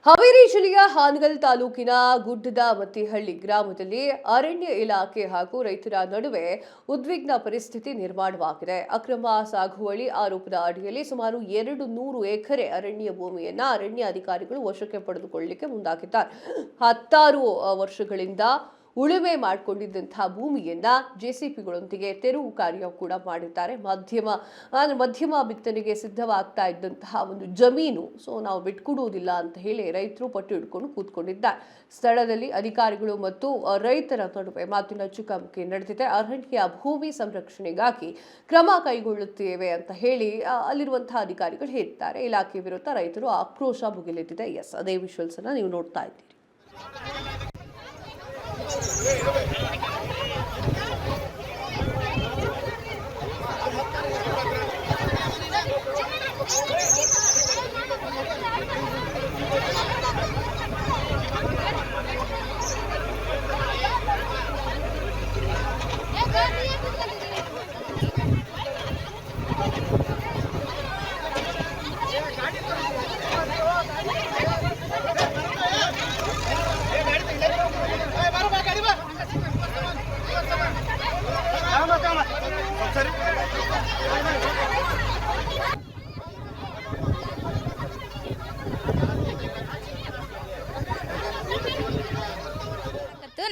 ಹಾವೇರಿ ಜಿಲ್ಲೆಯ ಹಾನಗಲ್ ತಾಲೂಕಿನ ಗುಡ್ಡದ ಮತ್ತಿಹಳ್ಳಿ ಗ್ರಾಮದಲ್ಲಿ ಅರಣ್ಯ ಇಲಾಖೆ ಹಾಗೂ ರೈತರ ನಡುವೆ ಉದ್ವಿಗ್ನ ಪರಿಸ್ಥಿತಿ ನಿರ್ಮಾಣವಾಗಿದೆ. ಅಕ್ರಮ ಸಾಗುವಳಿ ಆರೋಪದ ಅಡಿಯಲ್ಲಿ ಸುಮಾರು 200 ಎಕರೆ ಅರಣ್ಯ ಭೂಮಿಯನ್ನ ಅರಣ್ಯ ಅಧಿಕಾರಿಗಳು ವಶಕ್ಕೆ ಪಡೆದುಕೊಳ್ಳಲಿಕ್ಕೆ ಮುಂದಾಗಿದ್ದಾರೆ. 16 ವರ್ಷಗಳಿಂದ ಉಳುಮೆ ಮಾಡಿಕೊಂಡಿದ್ದಂತಹ ಭೂಮಿಯನ್ನ ಜೆಸಿಪಿಗಳೊಂದಿಗೆ ತೆರವು ಕಾರ್ಯ ಕೂಡ ಮಾಡಿದ್ದಾರೆ. ಮಧ್ಯಮ ಬಿತ್ತನೆಗೆ ಸಿದ್ಧವಾಗ್ತಾ ಇದ್ದಂತಹ ಒಂದು ಜಮೀನು ನಾವು ಬಿಟ್ಕೊಡುವುದಿಲ್ಲ ಅಂತ ಹೇಳಿ ರೈತರು ಪಟ್ಟು ಹಿಡ್ಕೊಂಡು ಕೂತ್ಕೊಂಡಿದ್ದಾರೆ. ಸ್ಥಳದಲ್ಲಿ ಅಧಿಕಾರಿಗಳು ಮತ್ತು ರೈತರ ನಡುವೆ ಮಾತಿನ ಚುಕಾಮುಕಿ ನಡೆದಿದೆ. ಅರಣ್ಯ ಭೂಮಿ ಸಂರಕ್ಷಣೆಗಾಗಿ ಕ್ರಮ ಕೈಗೊಳ್ಳುತ್ತೇವೆ ಅಂತ ಹೇಳಿ ಅಲ್ಲಿರುವಂತಹ ಅಧಿಕಾರಿಗಳು ಹೇಳ್ತಾರೆ. ಇಲಾಖೆ ವಿರುದ್ಧ ರೈತರು ಆಕ್ರೋಶ ಭುಗಿಲೆದ್ದಿದೆ. ಅದೇ ವಿಷುವಲ್ಸ್ ಅನ್ನ ನೀವು ನೋಡ್ತಾ ಇದ್ದೀರಿ.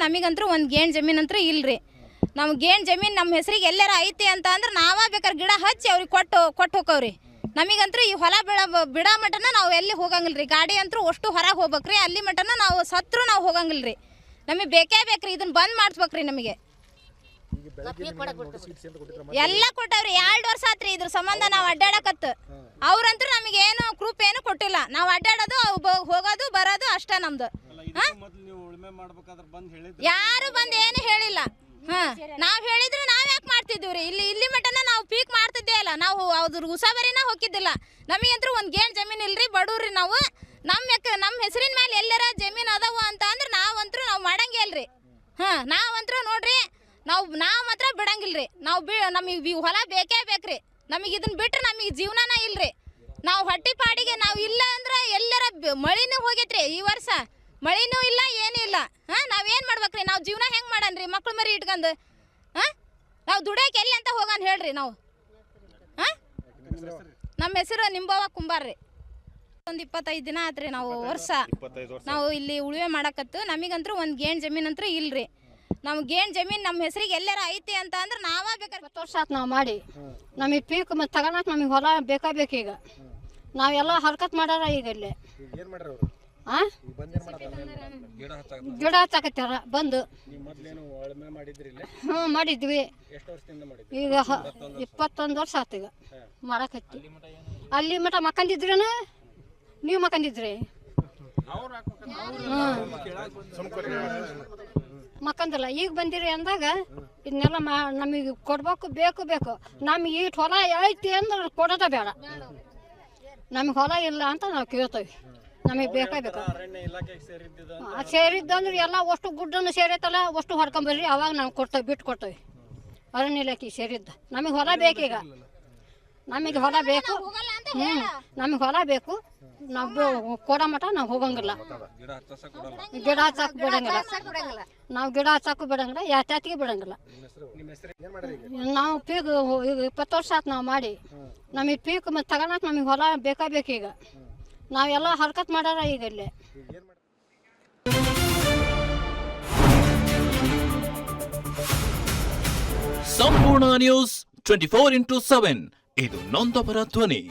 ನಮಗಂತೂ ಒಂದು ಗೇಣ್ ಜಮೀನು ಅಂತೂ ಇಲ್ರಿ. ನಾವು ಗೇಣ್ ಜಮೀನು ನಮ್ಮ ಹೆಸರಿಗೆ ಎಲ್ಲಾರ ಐತಿ ಅಂತ ಅಂದ್ರೆ ನಾವೇ ಬೇಕಾದ್ರೆ ಗಿಡ ಹಚ್ಚಿ ಅವ್ರಿಗೆ ಕೊಟ್ಟು ಹೋಗವ್ರಿ. ನಮಗಂತೂ ಈ ಹೊಲ ಬಿಡೋ ಮಟನ ನಾವು ಎಲ್ಲಿ ಹೋಗಂಗಿಲ್ರಿ. ಗಾಡಿ ಅಂತೂ ಅಷ್ಟು ಹೊರಗೆ ಹೋಗ್ಬೇಕ್ರಿ. ಅಲ್ಲಿ ಮಟನ ನಾವು ಸತ್ರು ನಾವು ಹೋಗಂಗಿಲ್ರಿ. ನಮಗೆ ಬೇಕೇ ಬೇಕ್ರಿ. ಇದನ್ನ ಬಂದ್ ಮಾಡಿಸ್ಬೇಕ್ರಿ. ನಮಗೆ ಎಲ್ಲ ಕೊಟ್ಟವ್ರಿ. 2 ವರ್ಷ ಆತ್ರಿ ಇದ್ರ ಸಂಬಂಧ ನಾವು ಅಡ್ಡಾಡಕತ್ತು. ಅವ್ರಂತೂ ನಮಗೆ ಏನು ಪ್ರೂಫ್ ಏನು ಕೊಟ್ಟಿಲ್ಲ. ನಾವು ಅಡ್ಡಾಡೋದು ಹೋಗೋದು ಬರೋದು ಅಷ್ಟೇ ನಮ್ದು. ಯಾರು ಬಂದು ಏನು ಹೇಳಿಲ್ಲ. ನಾವ್ ಹೇಳಿದ್ರು ನಾವ್ ಯಾಕೆ ಮಾಡ್ತಿದ್ವಿ. ಇಲ್ಲಿ ಮಟನ ನಾವು ಪೀಕ್ ಮಾಡ್ತಿದ್ದೇ ಇಲ್ಲ. ನಾವು ಅದ್ರ ಉಸಾಬರಿನ ಹೋಗಿದ್ದಿಲ್ಲ. ನಮಗಂತೂ ಒಂದು ಗೇಣ್ ಜಮೀನು ಇಲ್ರಿ. ಬಡವ್ರಿ ನಾವು. ನಮ್ಮ ಹೆಸರಿನ ಮೇಲೆ ಎಲ್ಲರ ಜಮೀನು ಅದಾವ ಅಂತ ಅಂದ್ರೆ ನಾವಂತೂ ನಾವು ಮಾಡಂಗೇ ಇಲ್ರಿ. ನಾವಂತೂ ನೋಡ್ರಿ ನಾವು ಮಾತ್ರ ಬಿಡಂಗಿಲ್ರಿ. ನಮಗೆ ಹೊಲ ಬೇಕೇ ಬೇಕ್ರಿ. ನಮಗೆ ಇದನ್ನ ಬಿಟ್ರೆ ನಮಗೆ ಜೀವನನ ಇಲ್ರಿ. ನಾವು ಹೊಟ್ಟಿ ಪಾಡಿಗೆ ನಾವು ಇಲ್ಲ ಅಂದ್ರೆ ಎಲ್ಲರ ಮಳಿನೂ ಹೋಗೈತ್ರಿ. ಈ ವರ್ಷ ಮಳಿನೂ ಇಲ್ಲ, ಏನೂ ಇಲ್ಲ. ನಾವೇನು ಮಾಡ್ಬೇಕ್ರಿ? ನಾವು ಜೀವನ ಹೆಂಗೆ ಮಾಡನ್ರಿ? ಮಕ್ಳು ಮರಿ ಇಟ್ಕೊಂಡು ನಾವು ದುಡಿಯೋಕೆ ಎಲ್ಲಿ ಅಂತ ಹೋಗನ್ ಹೇಳ್ರಿ ನಾವು. ನಮ್ಮ ಹೆಸರು ನಿಂಬವ್ವ ಕುಂಬಾರ್ರಿ. ಒಂದು 25 ದಿನ ಆತ್ರಿ ನಾವು ವರ್ಷ ನಾವು ಇಲ್ಲಿ ಉಳುವೆ ಮಾಡಕತ್ತು. ನಮಗಂತೂ ಒಂದು ಗೇಣ್ ಜಮೀನು ಅಂತೂ ಇಲ್ರಿ. ನಾವು ಗೇಣ್ ಜಮೀನು ನಮ್ಮ ಹೆಸರಿಗೆ ಎಲ್ಲಾರ ಐತಿ ಅಂತ ಅಂದ್ರೆ ನಾವೇ ಬೇಕಾದ್ರೆ 20 ವರ್ಷ ಆತು ನಾವು ಮಾಡಿ. ನಮಗೆ ಪೀಕ್ ಮತ್ತು ತಗೊಳಕ್ ನಮಗೆ ಹೊಲ ಬೇಕೀಗ. ನಾವೆಲ್ಲ ಹರ್ಕತ್ ಮಾಡ್ಯಾರ ಈಗ ಇಲ್ಲಿ. ಗಿಡ ಹಚ್ಚಾಕತ್ತಾರ ಬಂದು. ಮಾಡಿದ್ವಿ. ಈಗ 21 ವರ್ಷ ಆತು ಈಗ ಮಾಡಕತ್ತಿ. ಅಲ್ಲಿ ಮಟ ಮಕ್ಕಂದಿದ್ರೇನ ನೀವು ಮಕ್ಕಂದಿದ್ರಿ? ಮಕ್ಕಂದಿಲ್ಲ. ಈಗ ಬಂದಿರಿ ಅಂದಾಗ ಇದನ್ನೆಲ್ಲ ನಮಗೆ ಕೊಡ್ಬೇಕು. ಬೇಕು ನಮಗೆ ಈಟ್ ಹೊಲ ಐತಿ ಅಂದ್ರೆ ಕೊಡೋದ ಬೇಡ. ನಮಗೆ ಹೊಲ ಇಲ್ಲ ಅಂತ ನಾವು ಕೇಳ್ತೇವೆ. ನಮಗೆ ಬೇಕು. ಸೇರಿದ್ದಂದ್ರೆ ಎಲ್ಲ ಅಷ್ಟು ಗುಡ್ಡನ್ನು ಸೇರೈತಲ್ಲ ಅಷ್ಟು ಹೊಡ್ಕೊಂಬರ್ರಿ. ಅವಾಗ ನಾವು ಬಿಟ್ಟು ಕೊಡ್ತೇವೆ. ಅರಣ್ಯ ಇಲಾಖೆ ಸೇರಿದ್ದ ನಮಗೆ ಹೊಲ ಬೇಕೀಗ. ನಮಗೆ ಹೊಲ ಬೇಕು. ನಮಗೆ ಹೊಲ ಬೇಕು. ನಾವು ಕೊಡೋ ಮಟ ನಾವು ಹೋಗಂಗಿಲ್ಲ. ಗಿಡ ಹಚ್ಚಾಕ ಬಿಡಂಗಿಲ್ಲ. ನಾವು ಗಿಡ ಹಚ್ಚಾಕು ಬಿಡಂಗಿಲ್ಲ. ಯಾತಿಗೆ ಬಿಡಂಗಿಲ್ಲ. ನಾವು ಪೀಕ್ ಈಗ 20 ವರ್ಷ ಆತು ನಾವು ಮಾಡಿ. ನಮಗೆ ಪೀಕ್ ಮತ್ತು ತಗೊಳಕ್ ನಮಗೆ ಹೊಲ ಬೇಕೀಗ. ನಾವೆಲ್ಲ ಹರ್ಕತ್ ಮಾಡ್ಯಾರ ಈಗ ಇಲ್ಲಿ. ಸಂಪೂರ್ಣ ನ್ಯೂಸ್ 24x7 ಇದು ನೊಂದವರ ಧ್ವನಿ.